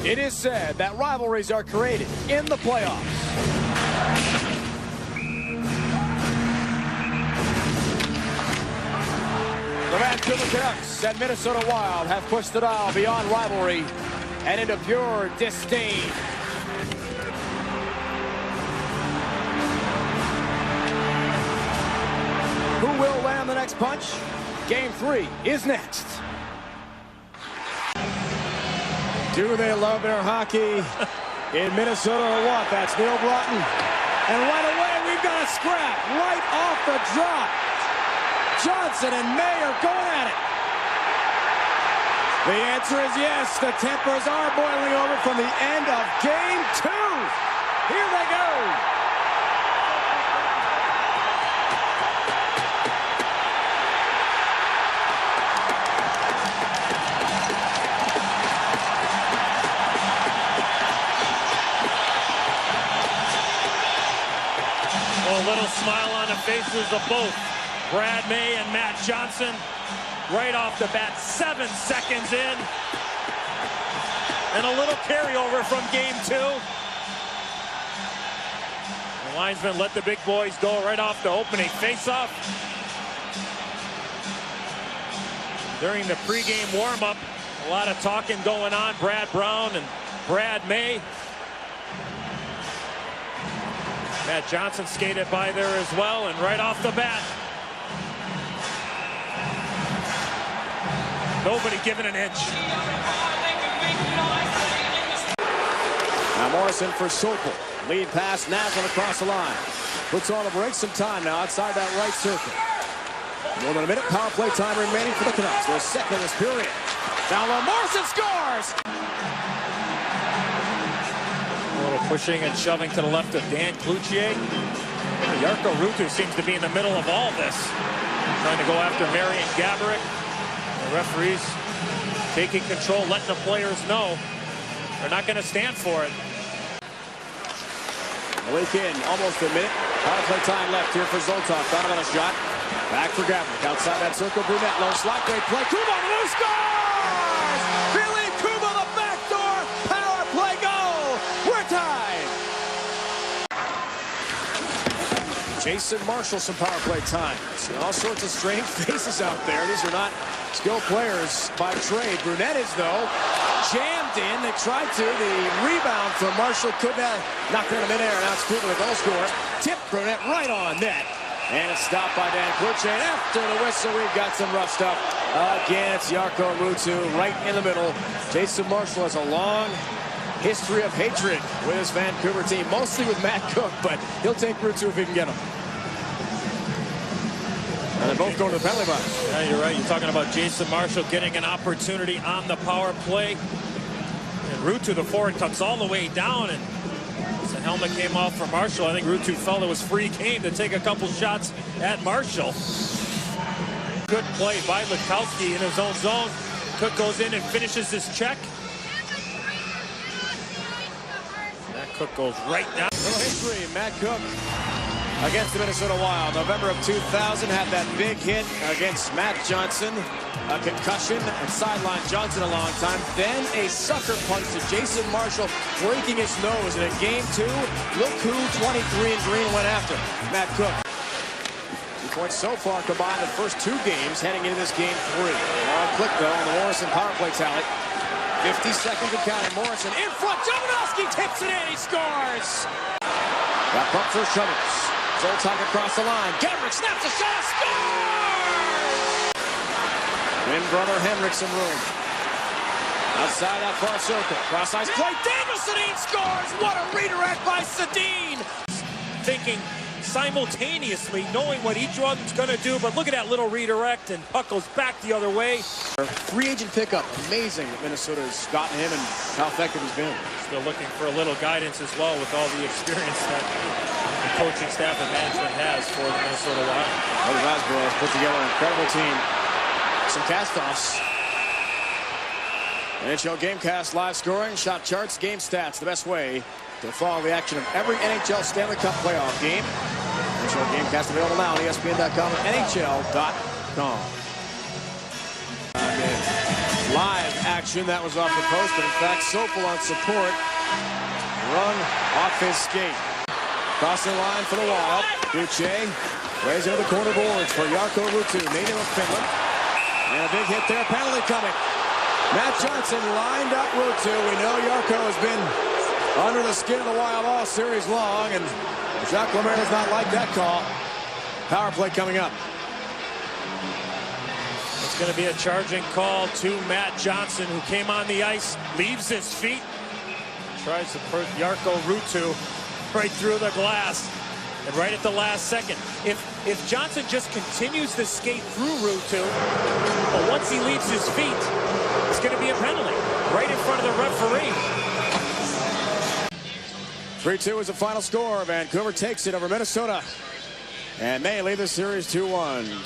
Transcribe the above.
It is said that rivalries are created in the playoffs. The Vancouver Canucks and Minnesota Wild have pushed the dial beyond rivalry and into pure disdain. Who will land the next punch? Game 3 is next. Do they love their hockey in Minnesota or what? That's Neil Broughton. And right away, we've got a scrap right off the drop. Johnson and May are going at it. The answer is yes. The tempers are boiling over from the end of Game 2. Here they go. A little smile on the faces of both Brad May and Matt Johnson. Right off the bat, 7 seconds in. And a little carryover from Game 2. The linesmen let the big boys go right off the opening faceoff. During the pregame warm-up, a lot of talking going on. Brad Brown and Brad May. Matt Johnson skated by there as well, and right off the bat, nobody giving an inch. Now Morrison for Sokol. Lead pass, Naslund across the line. Puts on the break, some time now outside that right circle. More than a minute, power play time remaining for the Canucks. They're second in this period. Now Morrison scores! A little pushing and shoving to the left of Dan Cloutier. Jarkko Ruutu seems to be in the middle of all this. Trying to go after Marian Gaborik. The referees taking control, letting the players know they're not going to stand for it. Blake in, almost a minute. Power play time left here for Zoltov. Thought about a shot. Back for Gaborik. Outside that circle, Brunette. Low slot, great play. Kuba, who scores! Billy Kuba, the backdoor power play goal. We're tied. Jason Marshall, some power play time. See all sorts of strange faces out there. These are not skilled players by trade. Brunette is, though, jammed in. They tried to. The rebound from Marshall could knock it in midair. Now it's Kuba, the goal scorer. Tip Brunette right on net. And it's stopped by Dan Cloutier. And after the whistle, we've got some rough stuff. Again, it's Jarkko Ruutu right in the middle. Jason Marshall has a long history of hatred with his Vancouver team, mostly with Matt Cook, but he'll take Ruutu if he can get him. And they're both going to the penalty box. Yeah, you're right. You're talking about Jason Marshall getting an opportunity on the power play. And Ruutu, the forward, tucks all the way down, and as the helmet came off for Marshall, I think Ruutu felt it was free game to take a couple shots at Marshall. Good play by Lukowski in his own zone. Cook goes in and finishes his check. That Cook goes right down. Little history, Matt Cook against the Minnesota Wild. November of 2000, had that big hit against Matt Johnson. A concussion and sidelined Johnson a long time. Then a sucker punch to Jason Marshall, breaking his nose. And in Game 2, look who 23 and green went after. Matt Cook. 2 points so far combined the first 2 games heading into this Game 3. Long click, though, on the Morrison power play tally. 50 seconds and counting. Morrison in front. Jovanovski tips it in. He scores. Got puck for Shovels. Zoltov across the line. Gaborik snaps a shot. Scores! Twin brother Henrik some room. Outside that far circle. Cross ice play. Daniel Sedin scores. What a redirect by Sedin. Thinking simultaneously, knowing what each one's going to do, but look at that little redirect, and puck goes back the other way. Free agent pickup. Amazing that Minnesota's gotten him and how effective he's been. Still looking for a little guidance as well with all the experience that the coaching staff and management has for the Minnesota Wild. Other Rasborough has put together an incredible team. Some cast-offs. NHL Gamecast live scoring, shot charts, game stats. The best way to follow the action of every NHL Stanley Cup playoff game. NHL Gamecast available now on ESPN.com and NHL.com. Live action. mentioned that was off the post, but in fact, Sopel on support. Run off his skate. Crossing line for the Wild. Duche lays into the corner boards for Jarkko Ruutu, native of Finland. And a big hit there, penalty coming. Matt Johnson lined up Ruutu. We know Jarkko has been under the skin of the Wild all series long, and Jacques Lemaire does not like that call. Power play coming up. It's going to be a charging call to Matt Johnson, who came on the ice, leaves his feet, tries to put Jarkko Ruutu right through the glass, and right at the last second. If Johnson just continues to skate through Ruutu, but once he leaves his feet, it's going to be a penalty right in front of the referee. 3-2 is the final score. Vancouver takes it over Minnesota, and they lead the series 2-1.